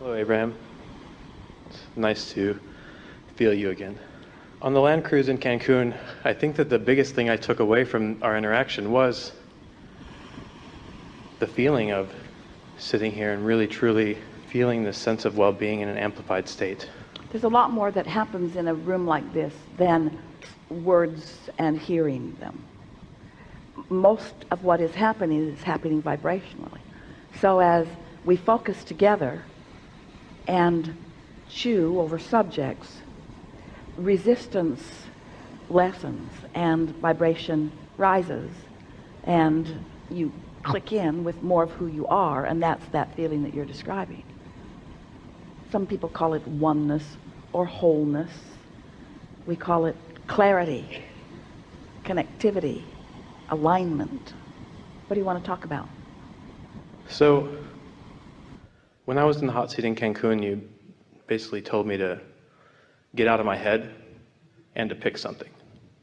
Hello, Abraham. It's nice to feel you again. On the land cruise in Cancun, I think that the biggest thing I took away from our interaction was the feeling of sitting here and really truly feeling this sense of well-being in an amplified state. There's a lot more that happens in a room like this than words and hearing them. Most of what is happening vibrationally. So as we focus together and chew over subjects, resistance lessens and vibration rises, and you click in with more of who you are, and that's that feeling that you're describing. Some people call it oneness or wholeness. We call it clarity, connectivity, alignment. What do you want to talk about? So when I was in the hot seat in Cancun, you basically told me to get out of my head and to pick something.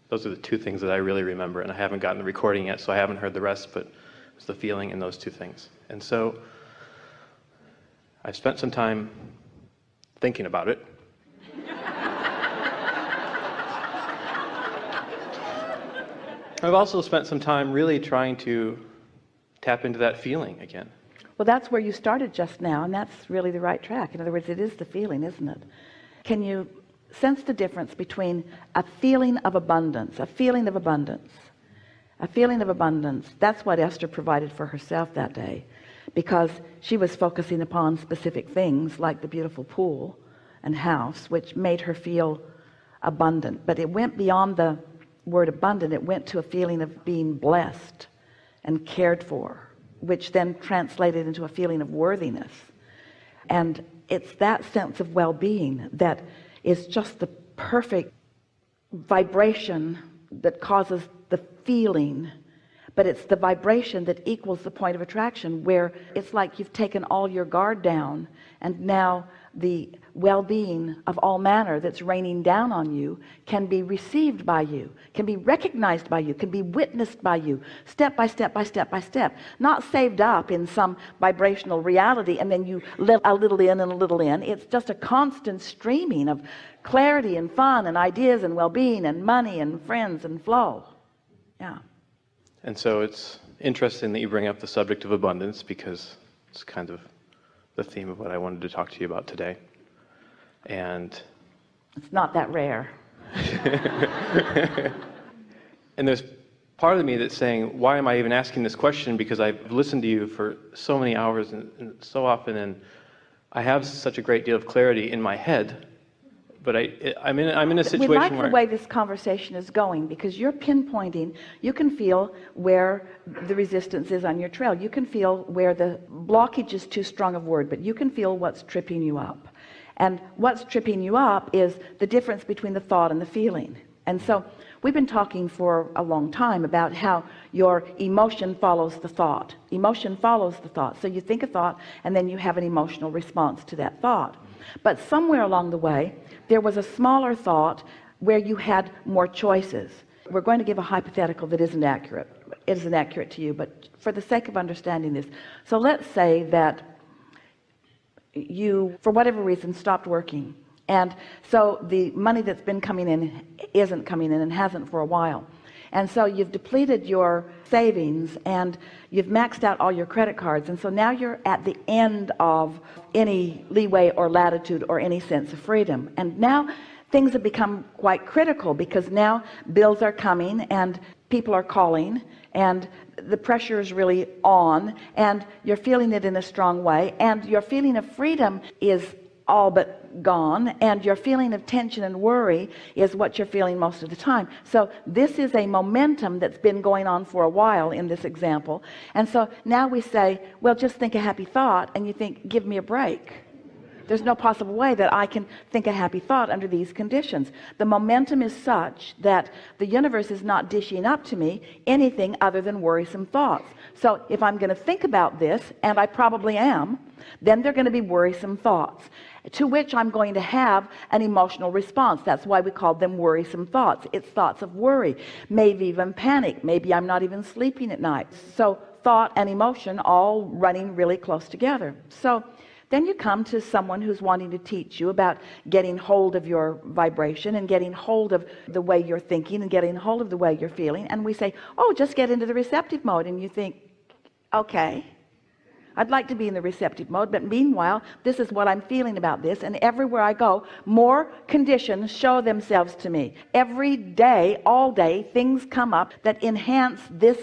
Those are the two things that I really remember, and I haven't gotten the recording yet, so I haven't heard the rest, but it was the feeling in those two things. And so I've spent some time thinking about it. I've also spent some time really trying to tap into that feeling again. Well, that's where you started just now, and that's really the right track. In other words, it is the feeling, isn't it? Can you sense the difference between a feeling of abundance, a feeling of abundance, a feeling of abundance? That's what Esther provided for herself that day, because she was focusing upon specific things like the beautiful pool and house, which made her feel abundant. But it went beyond the word abundant. It went to a feeling of being blessed and cared for, which then translated into a feeling of worthiness. And it's that sense of well-being that is just the perfect vibration that causes the feeling, but it's the vibration that equals the point of attraction, where it's like you've taken all your guard down, and now the well-being of all manner that's raining down on you can be received by you, can be recognized by you, can be witnessed by you, step by step by step by step, not saved up in some vibrational reality and then you let a little in and a little in. It's just a constant streaming of clarity and fun and ideas and well-being and money and friends and flow. Yeah. And so it's interesting that you bring up the subject of abundance, because it's kind of the theme of what I wanted to talk to you about today. And it's not that rare. And there's part of me that's saying, why am I even asking this question? Because I've listened to you for so many hours and so often, and I have such a great deal of clarity in my head, but I'm in a situation we like where the way this conversation is going, because you're pinpointing. You can feel where the resistance is on your trail. You can feel where the blockage is too strong of word, but you can feel what's tripping you up. And what's tripping you up is the difference between the thought and the feeling. And so we've been talking for a long time about how your emotion follows the thought. Emotion follows the thought. So you think a thought and then you have an emotional response to that thought. But somewhere along the way there was a smaller thought where you had more choices. We're going to give a hypothetical that isn't accurate. It isn't accurate to you, but for the sake of understanding this. So let's say that you, for whatever reason, stopped working, and so the money that's been coming in isn't coming in and hasn't for a while, and so you've depleted your savings and you've maxed out all your credit cards, and so now you're at the end of any leeway or latitude or any sense of freedom. And now things have become quite critical, because now bills are coming and people are calling and the pressure is really on, and you're feeling it in a strong way, and your feeling of freedom is all but gone, and your feeling of tension and worry is what you're feeling most of the time. So this is a momentum that's been going on for a while in this example. And so now we say, well, just think a happy thought, and you think, give me a break. There's no possible way that I can think a happy thought under these conditions. The momentum is such that the universe is not dishing up to me anything other than worrisome thoughts. So if I'm going to think about this, and I probably am, then they're going to be worrisome thoughts, to which I'm going to have an emotional response. That's why we call them worrisome thoughts. It's thoughts of worry, maybe even panic. Maybe I'm not even sleeping at night. So thought and emotion all running really close together. So Then you come to someone who's wanting to teach you about getting hold of your vibration and getting hold of the way you're thinking and getting hold of the way you're feeling, and we say, oh, just get into the receptive mode. And you think, okay, I'd like to be in the receptive mode, but meanwhile this is what I'm feeling about this, and everywhere I go more conditions show themselves to me. Every day, all day, things come up that enhance this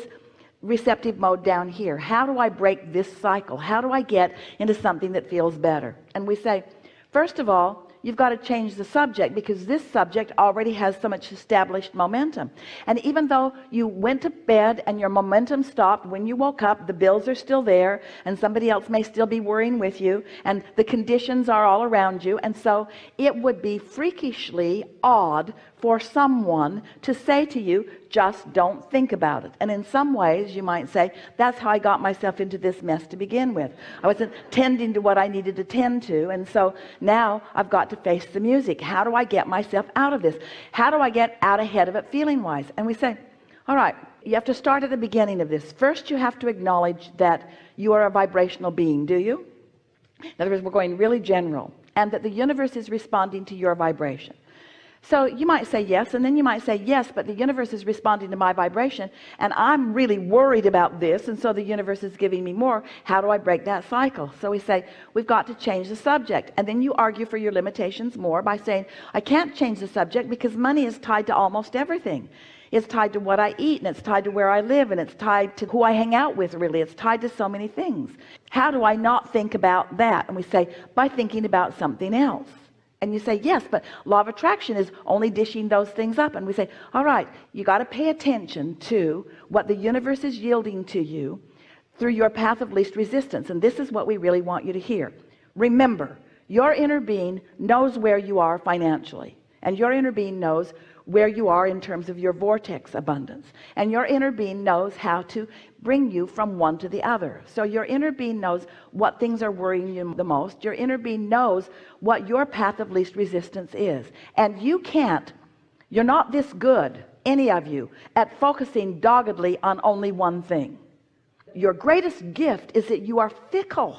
receptive mode down here. How do I break this cycle? How do I get into something that feels better? And we say, first of all, you've got to change the subject, because this subject already has so much established momentum. And even though you went to bed and your momentum stopped, when you woke up the bills are still there, and somebody else may still be worrying with you, and the conditions are all around you. And so it would be freakishly odd for someone to say to you, just don't think about it. And in some ways you might say, that's how I got myself into this mess to begin with. I wasn't tending to what I needed to tend to, and so now I've got to face the music. How do I get myself out of this? How do I get out ahead of it feeling wise? And we say, all right, you have to start at the beginning of this. First you have to acknowledge that you are a vibrational being. Do you? In other words, we're going really general, and that the universe is responding to your vibration. So you might say yes, and then you might say yes, but the universe is responding to my vibration, and I'm really worried about this, and so the universe is giving me more. How do I break that cycle? So we say, we've got to change the subject. And then you argue for your limitations more by saying, I can't change the subject because money is tied to almost everything. It's tied to what I eat, and it's tied to where I live, and it's tied to who I hang out with. Really, it's tied to so many things. How do I not think about that? And we say, by thinking about something else. And you say, yes, but law of attraction is only dishing those things up. And we say, all right, you got to pay attention to what the universe is yielding to you through your path of least resistance. And this is what we really want you to hear. Remember, your inner being knows where you are financially, and your inner being knows where you are in terms of your vortex abundance, and your inner being knows how to bring you from one to the other. So your inner being knows what things are worrying you the most. Your inner being knows what your path of least resistance is, and you're not this good, any of you, at focusing doggedly on only one thing. Your greatest gift is that you are fickle.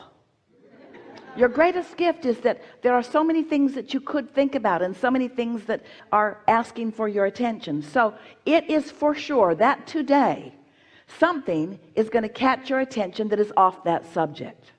Your greatest gift is that there are so many things that you could think about, and so many things that are asking for your attention. So it is for sure that today something is going to catch your attention that is off that subject.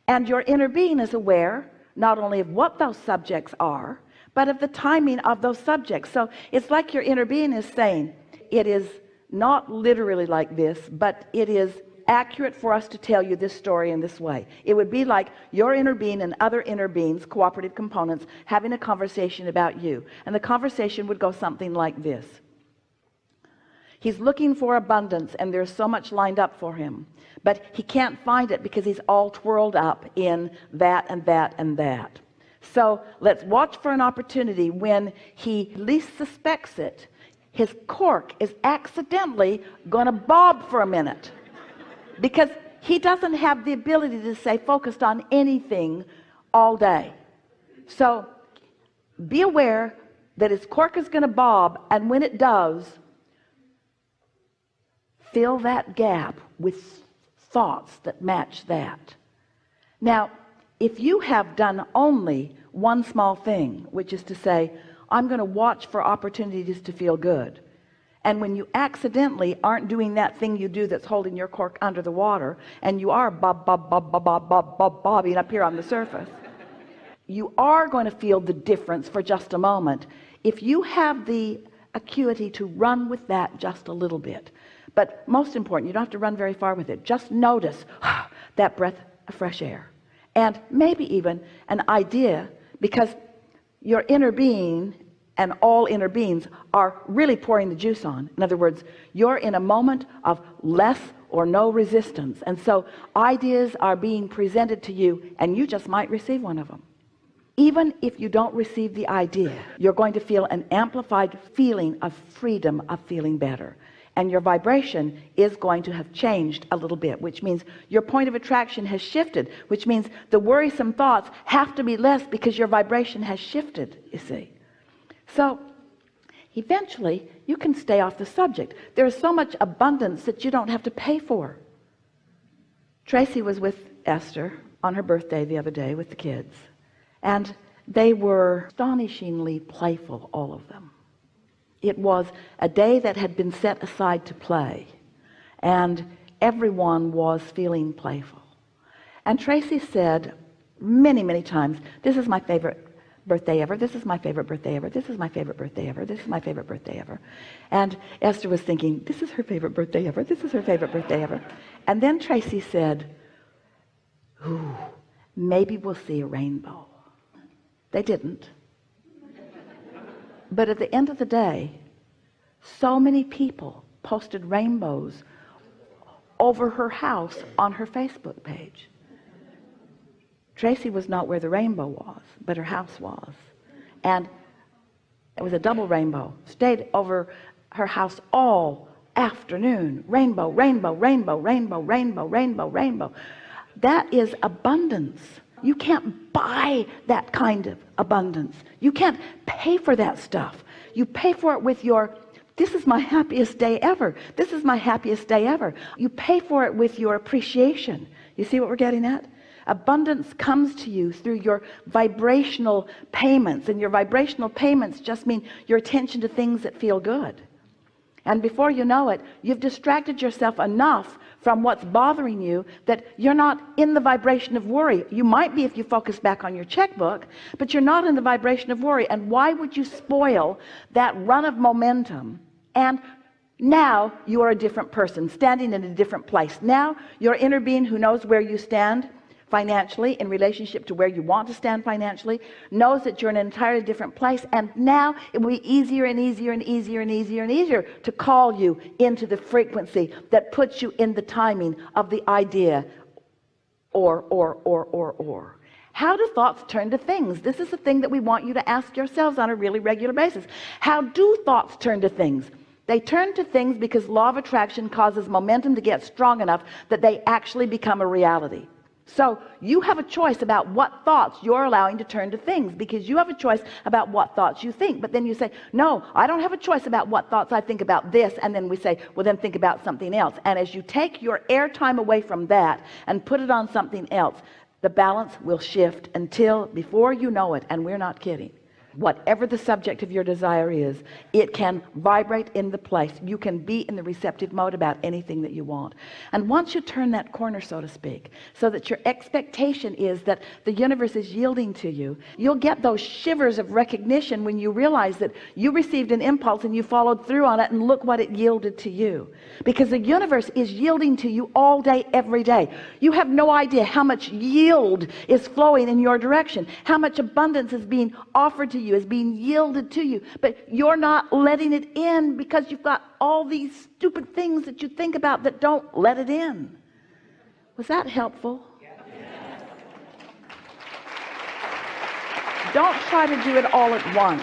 And your inner being is aware not only of what those subjects are, but of the timing of those subjects. So it's like your inner being is saying, it is not literally like this, but it is accurate for us to tell you this story in this way. It would be like your inner being and other inner beings, cooperative components, having a conversation about you. And the conversation would go something like this. He's looking for abundance, and there's so much lined up for him, but he can't find it because he's all twirled up in that and that and that. So let's watch for an opportunity when he least suspects it. His cork is accidentally going to bob for a minute, because he doesn't have the ability to stay focused on anything all day. So be aware that his cork is going to bob, and when it does, fill that gap with thoughts that match that. Now, if you have done only one small thing, which is to say, I'm going to watch for opportunities to feel good, and when you accidentally aren't doing that thing you do that's holding your cork under the water, and you are bobbing up here on the surface, you are going to feel the difference for just a moment if you have the acuity to run with that just a little bit. But most important, you don't have to run very far with it. Just notice that breath of fresh air, and maybe even an idea, because your inner being and all inner beings are really pouring the juice on. In other words, you're in a moment of less or no resistance, and so ideas are being presented to you, and you just might receive one of them. Even if you don't receive the idea, you're going to feel an amplified feeling of freedom, of feeling better, and your vibration is going to have changed a little bit, which means your point of attraction has shifted, which means the worrisome thoughts have to be less because your vibration has shifted, you see. So eventually you can stay off the subject. There is so much abundance that you don't have to pay for. Tracy was with Esther on her birthday the other day with the kids, and they were astonishingly playful, all of them. It was a day that had been set aside to play, and everyone was feeling playful. And Tracy said many, many times, "This is my favorite birthday ever. This is my favorite birthday ever. This is my favorite birthday ever. This is my favorite birthday ever." And Esther was thinking, this is her favorite birthday ever. This is her favorite birthday ever. And then Tracy said, "Ooh, maybe we'll see a rainbow." They didn't. But at the end of the day, so many people posted rainbows over her house on her Facebook page. Tracy was not where the rainbow was, but her house was. And it was a double rainbow. Stayed over her house all afternoon. Rainbow, rainbow, rainbow, rainbow, rainbow, rainbow, rainbow. That is abundance. You can't buy that kind of abundance. You can't pay for that stuff. You pay for it with your, "This is my happiest day ever. This is my happiest day ever." You pay for it with your appreciation. You see what we're getting at? Abundance comes to you through your vibrational payments, and your vibrational payments just mean your attention to things that feel good. And before you know it, you've distracted yourself enough from what's bothering you that you're not in the vibration of worry. You might be if you focus back on your checkbook, but you're not in the vibration of worry. And why would you spoil that run of momentum? And now you are a different person, standing in a different place. Now your inner being, who knows where you stand financially in relationship to where you want to stand financially, knows that you're in an entirely different place, and now it will be easier and easier and easier and easier and easier to call you into the frequency that puts you in the timing of the idea or. How do thoughts turn to things? This is the thing that we want you to ask yourselves on a really regular basis. How do thoughts turn to things? They turn to things because law of attraction causes momentum to get strong enough that they actually become a reality. So you have a choice about what thoughts you're allowing to turn to things, because you have a choice about what thoughts you think. But then you say, "No, I don't have a choice about what thoughts I think about this." And then we say, "Well, then think about something else." And as you take your airtime away from that and put it on something else, the balance will shift until, before you know it, and we're not kidding, whatever the subject of your desire is, it can vibrate in the place. You can be in the receptive mode about anything that you want. And once you turn that corner, so to speak, so that your expectation is that the universe is yielding to you, you'll get those shivers of recognition when you realize that you received an impulse and you followed through on it, and look what it yielded to you. Because the universe is yielding to you all day, every day. You have no idea how much yield is flowing in your direction, how much abundance is being offered to you, is being yielded to you, but you're not letting it in because you've got all these stupid things that you think about that don't let it in. Was that helpful? Don't try to do it all at once.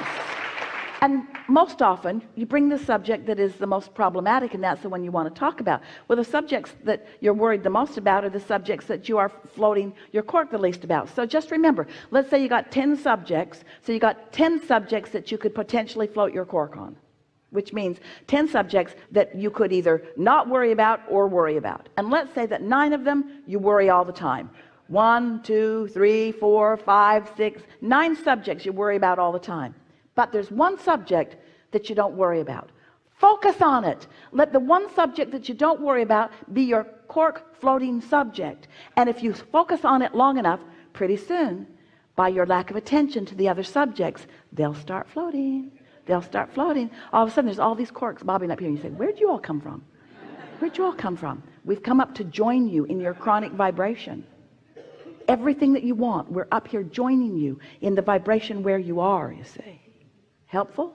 And most often you bring the subject that is the most problematic, and that's the one you want to talk about. Well, the subjects that you're worried the most about are the subjects that you are floating your cork the least about. So just remember, let's say you got 10 subjects, so you got 10 subjects that you could potentially float your cork on, which means 10 subjects that you could either not worry about or worry about. And let's say that 9 of them you worry all the time. 1, 2, 3, 4, 5, 6, 9 subjects you worry about all the time. But there's one subject that you don't worry about. Focus on it. Let the one subject that you don't worry about be your cork floating subject. And if you focus on it long enough, pretty soon, by your lack of attention to the other subjects, they'll start floating. They'll start floating. All of a sudden, there's all these corks bobbing up here. And you say, "Where'd you all come from? Where'd you all come from?" We've come up to join you in your chronic vibration. Everything that you want, we're up here joining you in the vibration where you are, you see. Helpful?